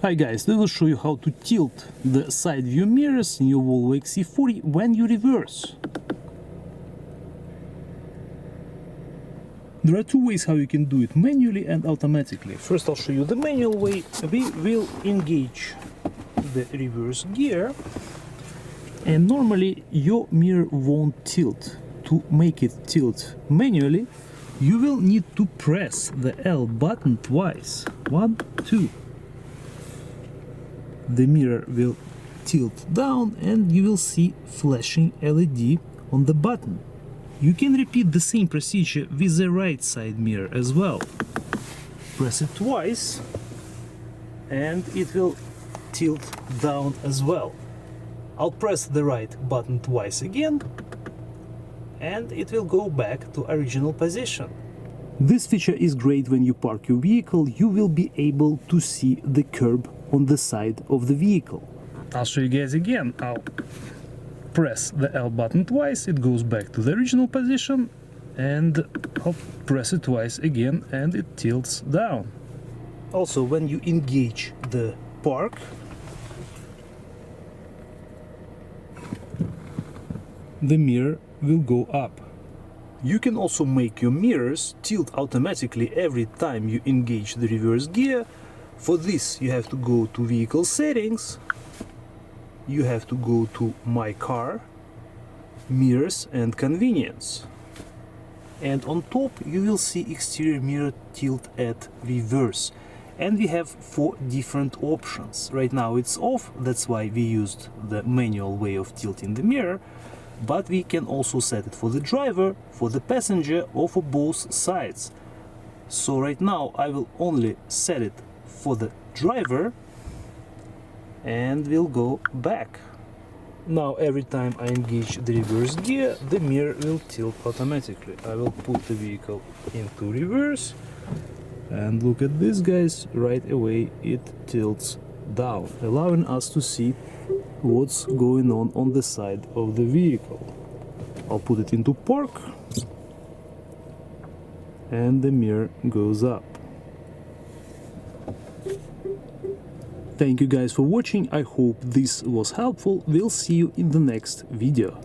Hi guys, I will show you how to tilt the side view mirrors in your Volvo XC40 when you reverse. There are two ways how you can do it, manually and automatically. First I'll show you the manual way. We will engage the reverse gear and normally your mirror won't tilt. To make it tilt manually, you will need to press the L button twice. 1, 2. The mirror will tilt down and you will see flashing LED on the button. You can repeat the same procedure with the right side mirror as well. Press it twice and it will tilt down as well. I'll press the right button twice again and it will go back to original position. This feature is great when you park your vehicle. You will be able to see the curb on the side of the vehicle. I'll show you guys again. I'll press the L button twice, it goes back to the original position, and I'll press it twice again and it tilts down. Also, when you engage the park, the mirror will go up. You can also make your mirrors tilt automatically every time you engage the reverse gear. For this you have to go to vehicle settings, you have to go to my car, mirrors and convenience. And on top you will see exterior mirror tilt at reverse. And we have 4 different options. Right now it's off, that's why we used the manual way of tilting the mirror. But we can also set it for the driver, for the passenger, or for both sides. So right now I will only set it for the driver and we'll go back. Now every time I engage the reverse gear, the mirror will tilt automatically. I will put the vehicle into reverse and look at this, guys, right away it tilts down, allowing us to see what's going on the side of the vehicle. I'll put it into park and the mirror goes up. Thank you guys for watching. I hope this was helpful. We'll see you in the next video.